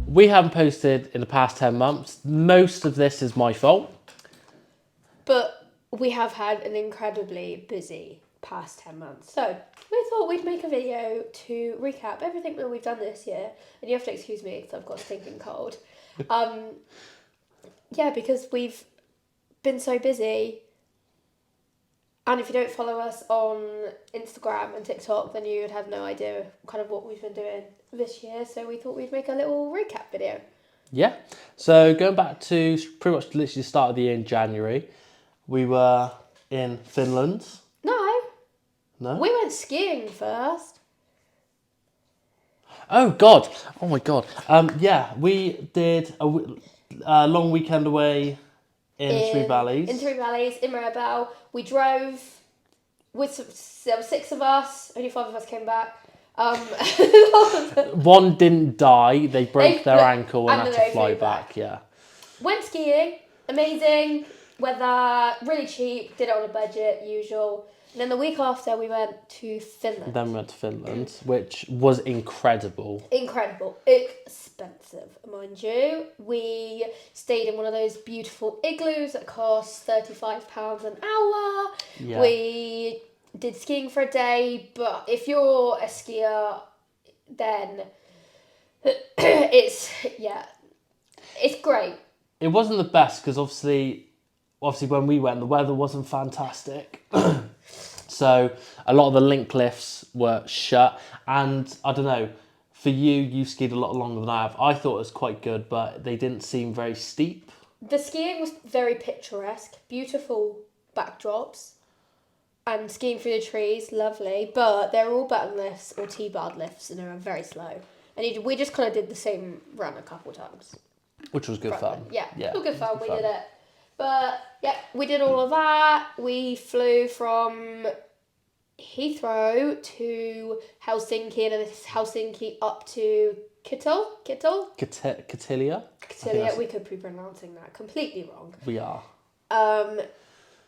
We haven't posted in the past 10 months. Most of this is my fault. But we have had an incredibly busy past 10 months. So we thought we'd make a video to recap everything that we've done this year. And you have to excuse me because I've got a stinking cold. Yeah, because we've been so busy. And if you don't follow us on Instagram and TikTok, then you would have no idea kind of what we've been doing this year. So we thought we'd make a little recap video. Yeah. So going back to pretty much literally the start of the year in January, we were in Finland. No. We went skiing first. Oh, God. Oh, my God. Yeah, we did a long weekend away in Three Valleys. In Three Valleys, in Mirabel. We drove there were 6 of us, only 5 of us came back. One didn't die, they broke their ankle and had to fly back, yeah. Went skiing, amazing, weather, really cheap, did it on a budget, usual. And then the week after we went to Finland. Then we went to Finland, which was incredible. Incredible. Expensive, mind you. We stayed in one of those beautiful igloos that cost £35 an hour. Yeah. We did skiing for a day, but if you're a skier, then it's great. It wasn't the best because obviously when we went, the weather wasn't fantastic. So a lot of the link lifts were shut, and I don't know, for you skied a lot longer than I have. I thought it was quite good, but they didn't seem very steep. The skiing was very picturesque, beautiful backdrops, and skiing through the trees, lovely, but they're all button lifts or T-bar lifts, and they're very slow. And we just kind of did the same run a couple times. Which was good fun. Yeah, it was good fun. We did it. But, yeah, we did all of that. We flew from Heathrow to Helsinki, and then Helsinki up to Kittilä. Kittilä. We could be pronouncing that completely wrong. We are. And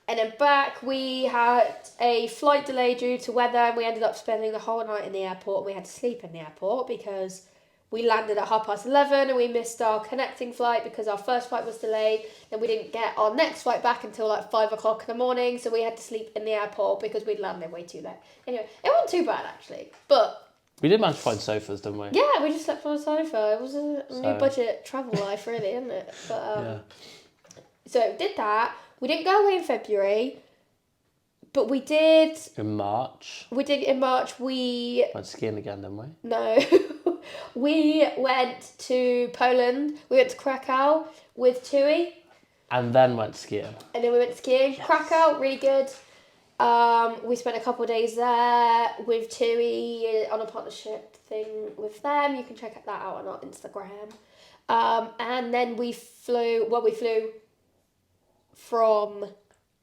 then back, we had a flight delay due to weather, and we ended up spending the whole night in the airport, and we had to sleep in the airport because we landed at 11:30 and we missed our connecting flight because our first flight was delayed. Then we didn't get our next flight back until like 5 o'clock in the morning, so we had to sleep in the airport because we'd landed way too late. Anyway, it wasn't too bad actually, but we did manage to find sofas, didn't we? Yeah, we just slept on a sofa. It was a new budget travel life, really, isn't it? But So did that. We didn't go away in February, but we did in March. We did in March. We went skiing again, didn't we? No. We went to Poland. We went to Krakow with Tui. And then went skiing. And then we went skiing. Yes. Krakow, really good. We spent a couple of days there with Tui on a partnership thing with them. You can check that out on our Instagram. And then we flew from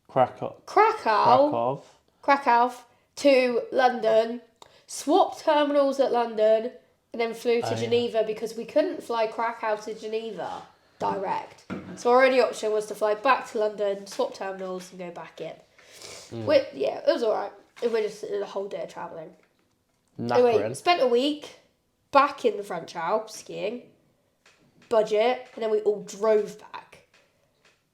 Krakow to London, swapped terminals at London, and then flew to Geneva because we couldn't fly Krakow to Geneva direct. So our only option was to fly back to London, swap terminals, and go back in. It was alright. We just did a whole day of travelling. Anyway, spent a week back in the French Alps skiing, budget, and then we all drove back,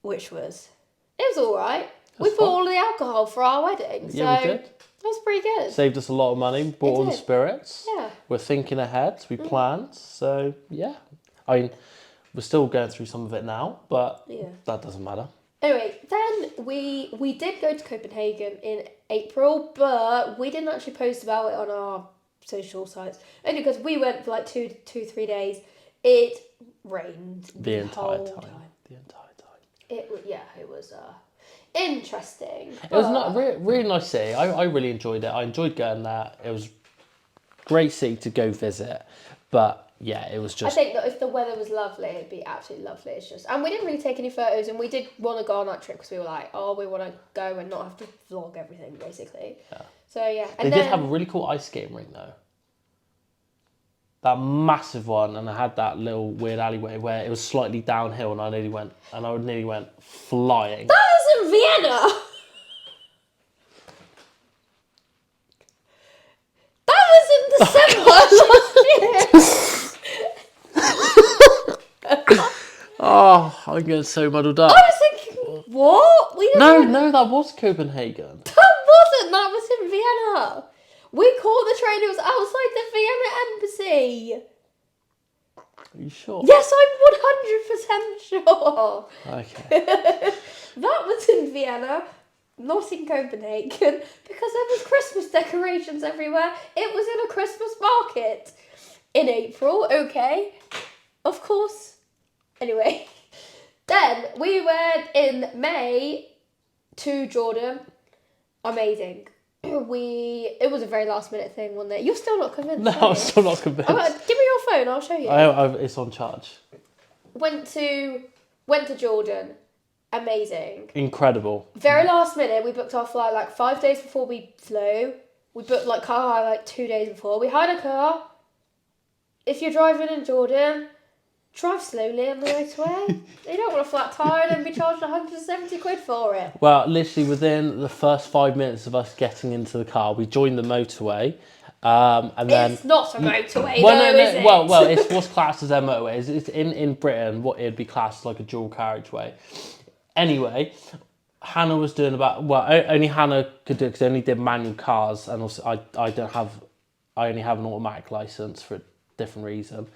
which was... It was alright. We bought all the alcohol for our wedding, so we did. That was pretty good. Saved us a lot of money, bought all the spirits. Yeah. We're thinking ahead, we planned, so yeah. I mean, we're still going through some of it now, but that doesn't matter. Anyway, then we did go to Copenhagen in April, but we didn't actually post about it on our social sites. Only because we went for like 3 days. It rained the entire time. It was interesting. It was not really nice city. I really enjoyed it. I enjoyed going there. It was great city to go visit, but yeah, it was just... I think that if the weather was lovely, it'd be absolutely lovely. It's just... And we didn't really take any photos, and we did want to go on that trip because we were like, we want to go and not have to vlog everything, basically. Yeah. So, yeah. And they did have a really cool ice skating rink, though. That massive one, and I had that little weird alleyway where it was slightly downhill, and I nearly went flying. That is in Vienna! Oh, I'm getting so muddled up. I was thinking, what? We didn't No, that was Copenhagen. That wasn't. That was in Vienna. We caught the train. It was outside the Vienna embassy. Are you sure? Yes, I'm 100% sure. Okay. That was in Vienna, not in Copenhagen, because there was Christmas decorations everywhere. It was in a Christmas market in April. Okay, of course. Anyway, then we went in May to Jordan. Amazing. It was a very last minute thing, wasn't it? You're still not convinced. No, I'm still not convinced. Give me your phone, I'll show you. It's on charge. Went to Jordan. Amazing. Incredible. Very last minute, we booked our flight like 5 days before we flew. We booked like car hire like 2 days before. We hired a car. If you're driving in Jordan, drive slowly on the motorway. You don't want a flat tyre and be charged 170 quid for it. Well, literally within the first 5 minutes of us getting into the car, we joined the motorway. And then It's not a motorway, is it? Well, it's what's classed as a motorway. It's in Britain, what it'd be classed as like a dual carriageway. Anyway, Hannah was doing only Hannah could do it because I only did manual cars, and also I only have an automatic license for a different reason.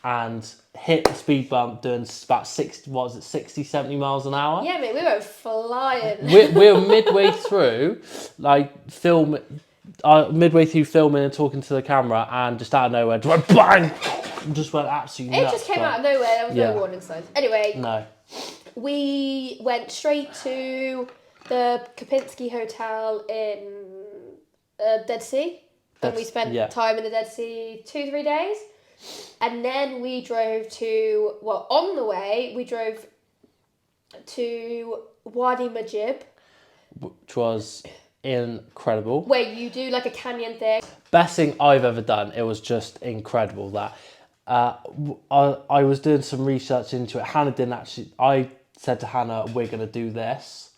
And hit the speed bump doing about 60, 70 miles an hour. Yeah, mate, we were flying. We were midway through, midway through filming and talking to the camera, and just out of nowhere, just went bang! Just went absolutely nuts. It just came out of nowhere. There was no warning signs. Anyway, no. We went straight to the Kapinski Hotel in Dead Sea. And we spent time in the Dead Sea 2-3 days. And then we drove on the way, we drove to Wadi Majib. Which was incredible. Where you do like a canyon thing. Best thing I've ever done. It was just incredible that. I was doing some research into it. Hannah didn't actually... I said to Hannah, we're going to do this.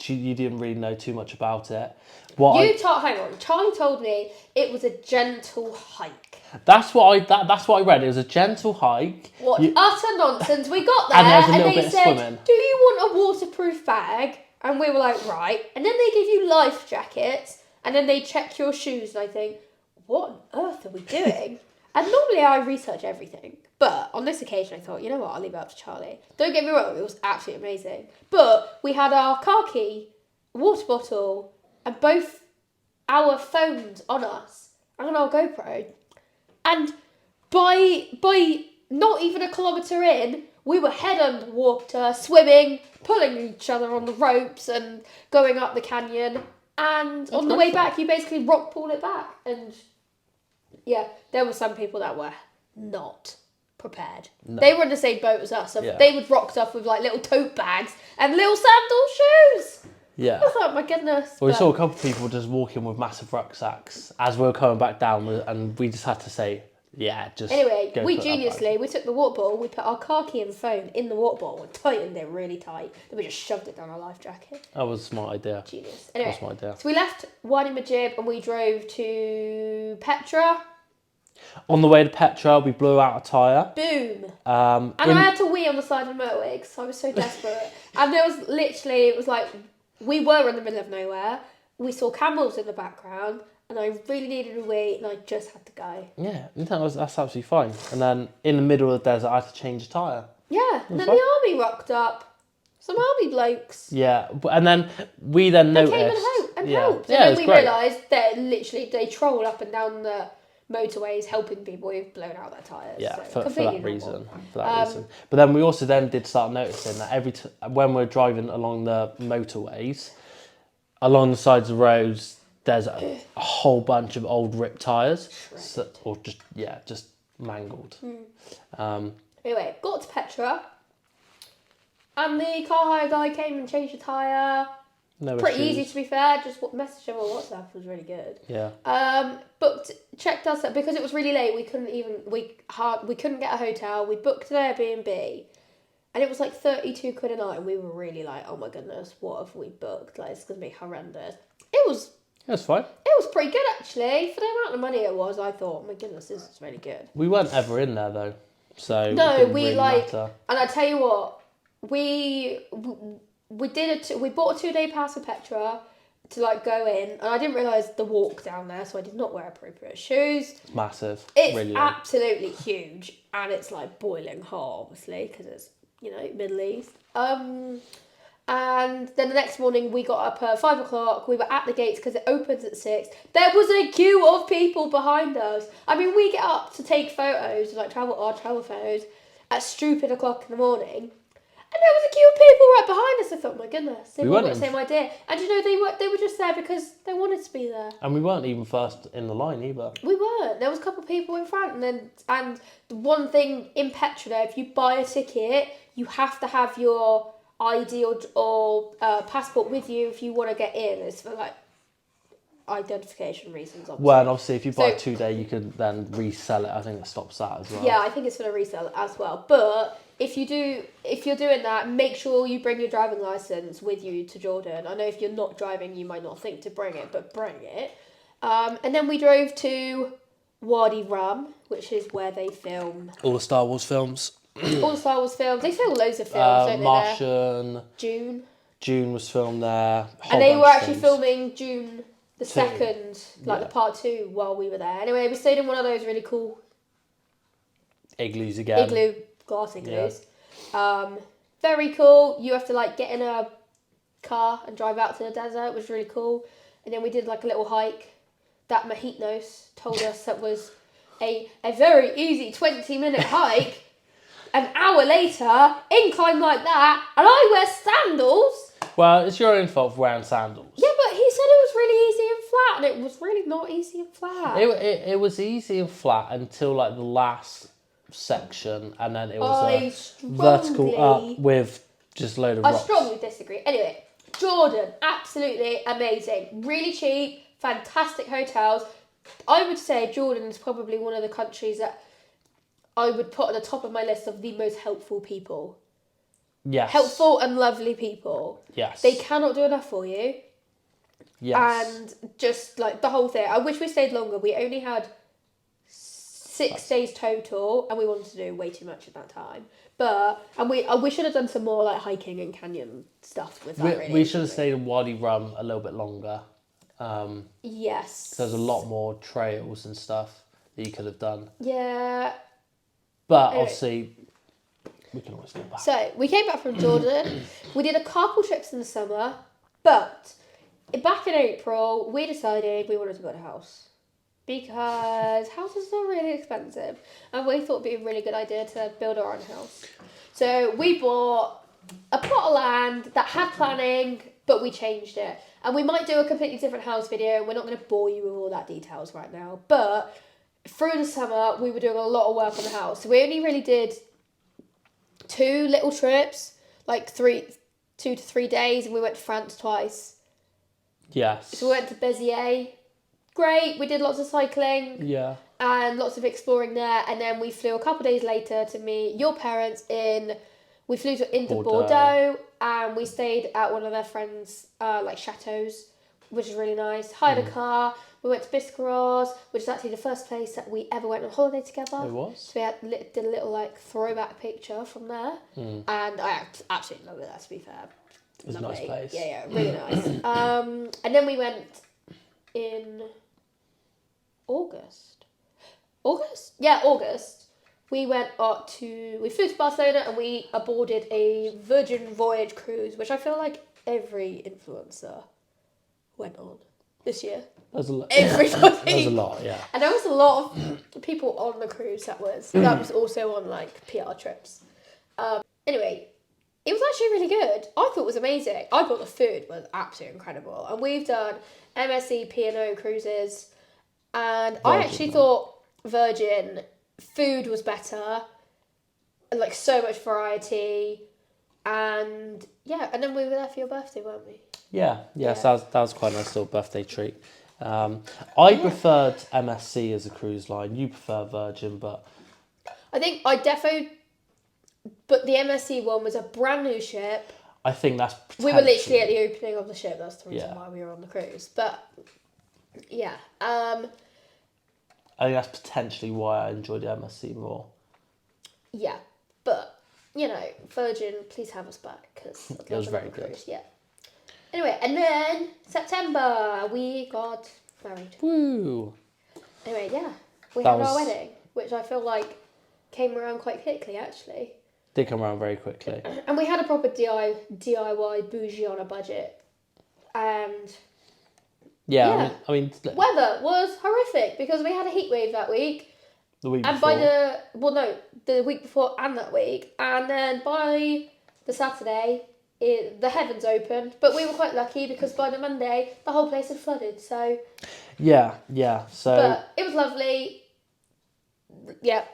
You didn't really know too much about it. Hang on. Charlie told me it was a gentle hike. That's what I read. It was a gentle hike. What utter nonsense. We got there and there was a little they bit said, of swimming. do you want a waterproof bag? And we were like, right. And then they give you life jackets and then they check your shoes and I think, what on earth are we doing? And normally I research everything. But on this occasion I thought, you know what, I'll leave it up to Charlie. Don't get me wrong, it was absolutely amazing. But we had our car key, water bottle, and both our phones on us and our GoPro. And by not even a kilometre in, we were head underwater, swimming, pulling each other on the ropes and going up the canyon. And on the way back, you basically rock pull it back. And yeah, there were some people that were not prepared. No. They were in the same boat as us. So they would rock stuff with like little tote bags and little sandal shoes. Yeah. I thought, my goodness. Well, we saw a couple of people just walking with massive rucksacks as we were coming back down, and we just had to say, Anyway, we took the water bottle, we put our car key and phone in the water bottle and tightened it really tight. Then we just shoved it down our life jacket. That was a smart idea. Genius. Anyway, that was a smart idea. So we left Wadi Majib and we drove to Petra. On the way to Petra, we blew out a tyre. Boom. And I had to wee on the side of the motorway because I was so desperate. And there was it was like, we were in the middle of nowhere. We saw camels in the background. And I really needed a wee, and I just had to go. Yeah, that's absolutely fine. And then in the middle of the desert, I had to change a tyre. Yeah, and then the army rocked up. Some army blokes. Yeah, and then we noticed. They came and helped. And then we realised that literally they troll up and down the motorways helping people who've blown out their tyres. Yeah, so for that reason. But then we also did start noticing that when we're driving along the motorways, along the sides of roads, there's a whole bunch of old ripped tyres, or just mangled. Anyway, got to Petra, and the car hire guy came and changed the tyre. Pretty easy to be fair. Just messaged him on WhatsApp was really good. Yeah. Checked us out because it was really late. We couldn't get a hotel. We booked an Airbnb, and it was like 32 quid a night. And we were really like, oh my goodness, what have we booked? Like it's gonna be horrendous. It was fine. It was pretty good actually for the amount of money it was. I thought, oh my goodness, this is really good. We weren't ever in there though. So No, it didn't we really matter. and I tell you what, we bought a 2-day pass for Petra to like go in, and I didn't realise the walk down there, so I did not wear appropriate shoes. It's massive. It's really long. absolutely huge, and it's like boiling hot, obviously, because it's Middle East. And then the next morning we got up at 5 o'clock. We were at the gates because it opens at 6. There was a queue of people behind us. I mean, we get up to take photos, like travel photos, at stupid o'clock in the morning. And there was a queue of people right behind us. I thought, my goodness, they've all got the same idea. And they were just there because they wanted to be there. And we weren't even first in the line either. We weren't. There was a couple of people in front, and the one thing in Petra, if you buy a ticket, you have to have your ID or passport with you if you want to get in. It's for like identification reasons, obviously. Well, and obviously if you buy a 2-day, you can then resell it. I think it stops that as well. Yeah, I think it's for the resale as well. But if you're doing that, make sure you bring your driving license with you to Jordan. I know if you're not driving, you might not think to bring it, but bring it. And then we drove to Wadi Rum, which is where they film all the Star Wars films. All the Star Wars films. They film loads of films, don't they? Martian. June. June was filmed there. And they were actually filming June the 2nd, like the part 2, while we were there. Anyway, we stayed in one of those really cool igloos again. Glass igloos. Yeah. Very cool. You have to like get in a car and drive out to the desert, which was really cool. And then we did like a little hike that Mahitnos told us that was a very easy 20-minute hike. An hour later, incline like that, and I wear sandals. Well, it's your own fault for wearing sandals. Yeah, but he said it was really easy and flat, and it was really not easy and flat. It was easy and flat until like the last section, and then it was vertical up with just a load of rocks. I strongly disagree. Anyway, Jordan, absolutely amazing. Really cheap, fantastic hotels. I would say Jordan is probably one of the countries that I would put on the top of my list of the most helpful people. Yes. Helpful and lovely people. Yes. They cannot do enough for you. Yes. And just like the whole thing. I wish we stayed longer. We only had 6 days total, and we wanted to do way too much at that time. And we should have done some more like hiking and canyon stuff with that. We should have stayed in Wadi Rum a little bit longer. Yes. There's a lot more trails and stuff that you could have done. Yeah. But obviously, we can always go back. So, we came back from Jordan. We did a couple trips in the summer. But, back in April, we decided we wanted to build a house. Because houses are really expensive. And we thought it would be a really good idea to build our own house. So, we bought a plot of land that had planning, but we changed it. And we might do a completely different house video. We're not going to bore you with all that details right now. But through the summer, we were doing a lot of work on the house. So we only really did 2 little trips, like 2 to 3 days, and we went to France twice. Yes. So we went to Béziers. Great. We did lots of cycling. Yeah. And lots of exploring there. And then we flew a couple of days later to meet your parents we flew into Bordeaux, and we stayed at one of their friends' chateaus, which is really nice. Hired a car. We went to Biscarrosse, which is actually the first place that we ever went on holiday together. It was. So we did a little throwback picture from there, and I absolutely love it. To be fair, it was a nice place. Yeah, really nice. And then we went in August. August. We flew to Barcelona, and we boarded a Virgin Voyage cruise, which I feel like every influencer went on this year. There's a lot. Everybody. There's a lot, yeah. And there was a lot of people on the cruise that was also on PR trips. Anyway, it was actually really good. I thought it was amazing. I thought the food was absolutely incredible. And we've done MSC P&O cruises, and I actually thought Virgin food was better, and so much variety, and then we were there for your birthday, weren't we? Yeah. So that was quite a nice little birthday treat. I preferred MSC as a cruise line. You prefer Virgin, but I think but the MSC one was a brand new ship. I think that's we were literally at the opening of the ship. That's the reason why we were on the cruise. But I think that's potentially why I enjoyed the MSC more. Yeah, but you know, Virgin, please have us back because It was very good. Yeah. Anyway, and then September we got married. Woo! Anyway, yeah, we That had our was- wedding, which I feel like came around quite quickly actually. Did come around very quickly. And we had a proper DIY bougie on a budget, and Yeah. I mean, weather was horrific because we had a heat wave that week. the week And before. the week before and that week. And then by the Saturday, the heavens opened. But we were quite lucky because by the Monday, the whole place had flooded. So, Yeah. So but it was lovely. Yeah,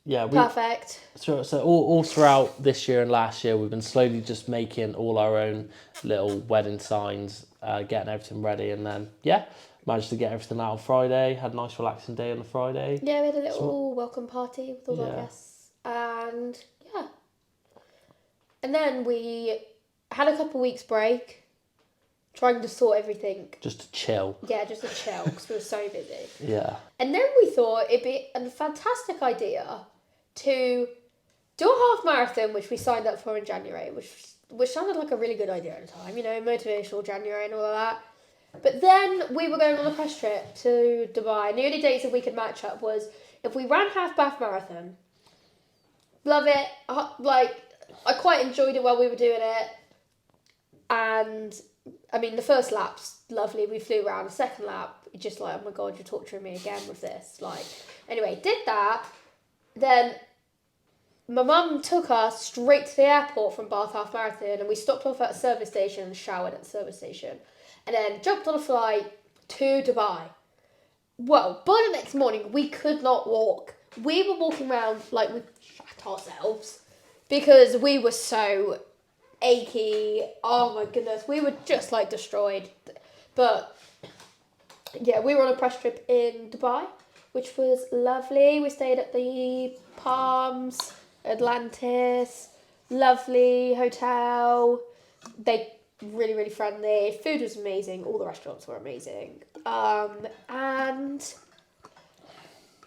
yeah, perfect. So all throughout this year and last year, we've been slowly just making all our own little wedding signs, getting everything ready, and then managed to get everything out on Friday. Had a nice relaxing day on the Friday. Yeah, we had a little welcome party with all our Yeah. guests. And yeah. And then we had a couple weeks break, trying to sort everything. Just to chill. Yeah, just to chill because we were so busy. Yeah. And then we thought it'd be a fantastic idea to do a half marathon, which we signed up for in January, which sounded like a really good idea at the time, you know, motivational January and all of that. But then we were going on a press trip to Dubai, and the only dates that we could match up was if we ran half Bath Marathon. Love it. I quite enjoyed it while we were doing it. And, I mean, the first lap's lovely. We flew around. The second lap, just like, oh my God, you're torturing me again with this. Anyway, did that. Then my mum took us straight to the airport from Bath Half Marathon, and we stopped off at a service station and showered at the service station. And then jumped on a flight to Dubai. Well, by the next morning, we could not walk. We were walking around like we shat ourselves because we were so achy. Oh my goodness, we were just like destroyed. But yeah, we were on a press trip in Dubai, which was lovely. We stayed at the Palms, Atlantis, lovely hotel. They really, really friendly. Food was amazing. All the restaurants were amazing. And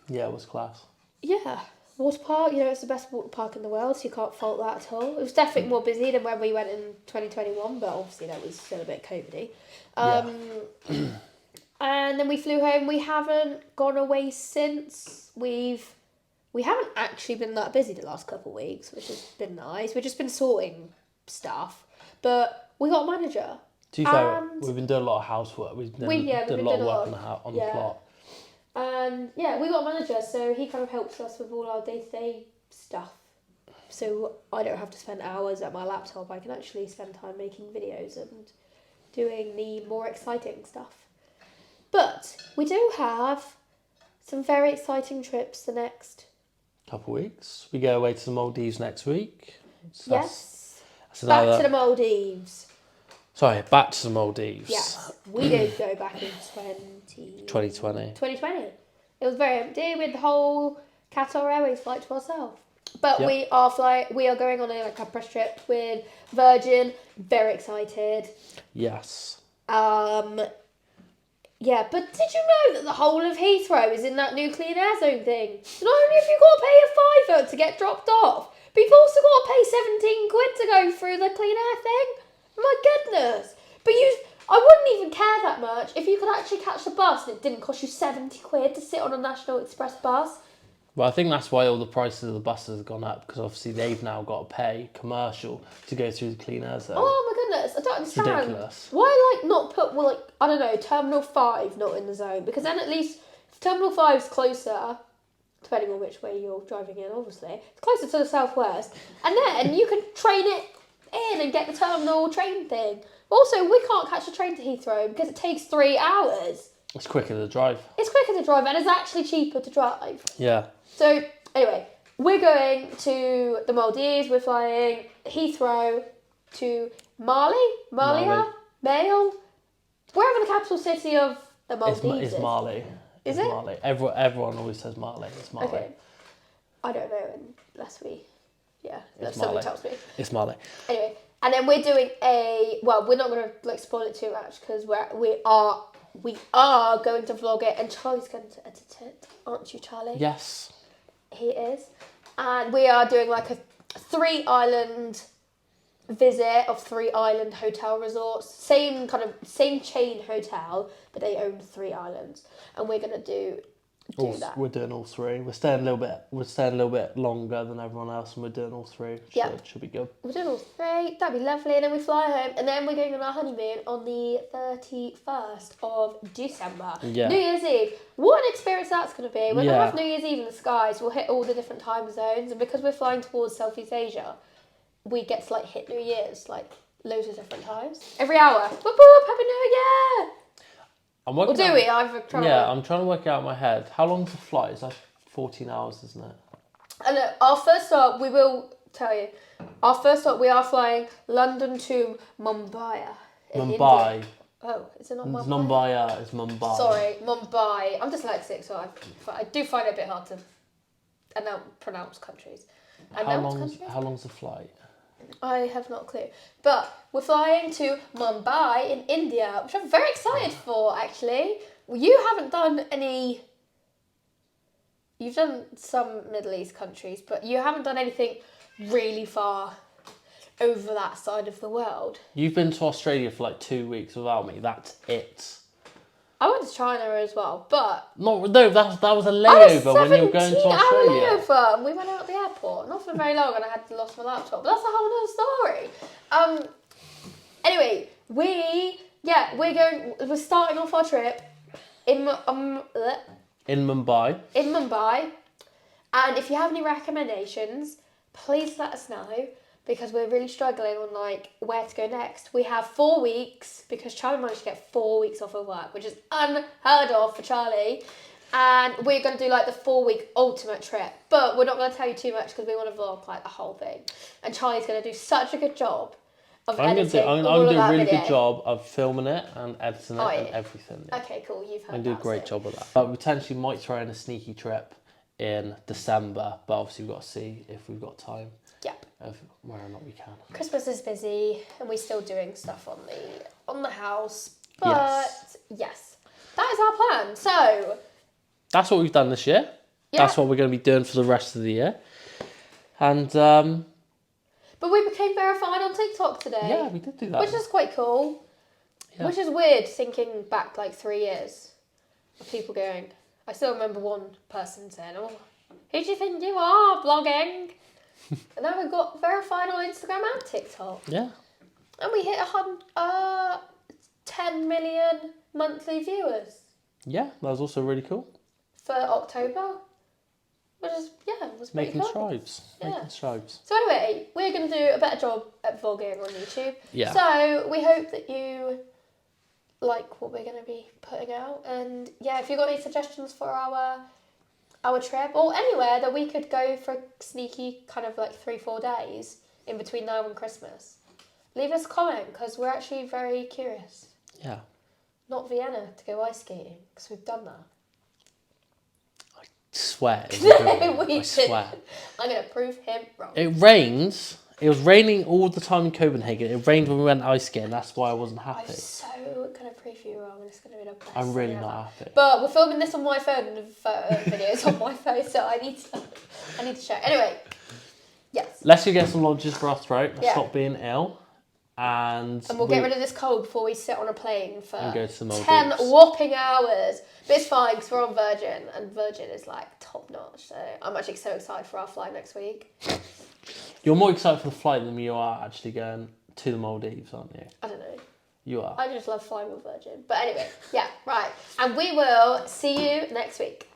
Yeah, it was class. yeah, water park. You know, it's the best water park in the world, so you can't fault that at all. It was definitely more busy than when we went in 2021, but obviously that was still a bit COVID-y. And then we flew home. We haven't gone away since. We haven't actually been that busy the last couple of weeks, which has been nice. We've just been sorting stuff, but we got a manager. To be fair, we've been doing a lot of housework. We've done a lot of work on the plot. And yeah, we got a manager, so he kind of helps us with all our day-to-day stuff. So I don't have to spend hours at my laptop. I can actually spend time making videos and doing the more exciting stuff. But we do have some very exciting trips the next Couple of weeks. We go away to the Maldives next week. So yes. that's another... Back to the Maldives. Sorry, back to the Maldives. Yes, we did go back in 2020. 2020. It was very empty. We had the whole Qatar Airways flight to ourselves. But Yep. we are going on a press trip with Virgin. Very excited. Yes. Yeah, but did you know that the whole of Heathrow is in that new clean air zone thing? Not only have you got to pay a £5 to get dropped off, but you've also got to pay 17 quid to go through the clean air thing. My goodness. But I wouldn't even care that much if you could actually catch the bus and it didn't cost you 70 quid to sit on a National Express bus. Well, I think that's why all the prices of the buses have gone up, because obviously they've now got to pay commercial to go through the clean air zone. Oh my goodness, I don't understand. ridiculous. Why not put, I don't know, Terminal 5 not in the zone? Because then at least if Terminal 5's closer, depending on which way you're driving in, obviously, it's closer to the southwest, and then you can train it in and get the terminal train thing. Also, we can't catch a train to Heathrow because it takes 3 hours. It's quicker to drive. It's quicker to drive and it's actually cheaper to drive. Yeah. So, anyway, we're going to the Maldives. We're flying Heathrow to Mali? Wherever the capital city of the Maldives It's Mali. Is it's it? Mali. Everyone always says Mali. It's Mali. Okay. I don't know unless It's someone Mali. tells me. It's Mali. Anyway, and then we're doing we're not going to spoil it too much because we are going to vlog it and Charlie's going to edit it. Aren't you, Charlie? Yes. He is. And we are doing like a 3-island visit of 3-island hotel resorts. Same chain hotel, but they own 3 islands. And we're going to do that. We're doing all 3. We're staying a little bit longer than everyone else, and we're doing all 3. Yeah. So it should be good. We're doing all 3. That'd be lovely. And then we fly home, and then we're going on our honeymoon on the 31st of December. Yeah. New Year's Eve. What an experience that's going to be. We're going to Yeah. have New Year's Eve in the skies. We'll hit all the different time zones, and because we're flying towards Southeast Asia, we get to like hit New Year's like loads of different times. Every hour. Whoop whoop, Happy New Year! I'm Or working do out, we? I'm trying to work it out in my head. How long's the flight? It's like 14 hours, isn't it? And our first stop, we will tell you. Our first stop, we are flying London to Mumbai. Mumbai. India. Oh, is it not Mumbai? Mumbai is Mumbai. Sorry, Mumbai. I'm dyslexic, so I do find it a bit hard to pronounce countries. How long's the flight? I have not a clue. But we're flying to Mumbai in India, which I'm very excited for, actually. You haven't done any... You've done some Middle East countries, but you haven't done anything really far over that side of the world. You've been to Australia for like 2 weeks without me. That's it. I went to China as well, but... No, that was a layover when you were going to Australia. Layover, and we went out the airport, not for very long, and I had to lost my laptop. But that's a whole other story. Anyway, we're starting off our trip in Mumbai. In Mumbai, and if you have any recommendations, please let us know. Because we're really struggling on like where to go next. We have 4 weeks because Charlie managed to get 4 weeks off of work, which is unheard of for Charlie. And we're going to do like the 4-week ultimate trip. But we're not going to tell you too much because we want to vlog like the whole thing. And Charlie's going to do such a good job of editing. I'm going to do a really good job of filming it and editing it and everything. Yeah. Okay, cool. You've heard I'm going to do a great job of that. But we potentially might throw in a sneaky trip in December. But obviously we've got to see if we've got time. Yep. Of where or not we can. Christmas is busy and we're still doing stuff on the house. But yes, that is our plan. So that's what we've done this year. Yeah. That's what we're going to be doing for the rest of the year. And but we became verified on TikTok today. Yeah, we did do that. Which is quite cool. Yeah. Which is weird thinking back like 3 years of people going. I still remember one person saying, "Oh, who do you think you are, blogging?" And now we've got verified on Instagram and TikTok. Yeah. And we hit 10 million monthly viewers. Yeah, that was also really cool. For October. Which is, it was pretty Making strides. Yeah. Making strides. So anyway, we're going to do a better job at vlogging on YouTube. Yeah. So we hope that you like what we're going to be putting out. And yeah, if you've got any suggestions for our trip or anywhere that we could go for a sneaky kind of like 3-4 days in between now and Christmas, leave us a comment because we're actually very curious. Yeah. Not Vienna to go ice skating because we've done that. I swear. I swear. I'm going to prove him wrong. It rains. It was raining all the time in Copenhagen. It rained when we went ice skating. That's why I wasn't happy. I'm so going to prove you wrong and it's going to be the best. I'm really not happy. But we're filming this on my phone and the videos on my phone, so I need to show. Anyway, yes. Let's go get some lodges for our throat. Let's stop being ill. And we'll get rid of this cold before we sit on a plane for and go to 10 whopping hours. But it's fine because we're on Virgin and Virgin is like top notch. So I'm actually so excited for our flight next week. You're more excited for the flight than you are actually going to the Maldives, aren't you? I don't know. You are. I just love flying with Virgin. But anyway, yeah, right. And we will see you next week.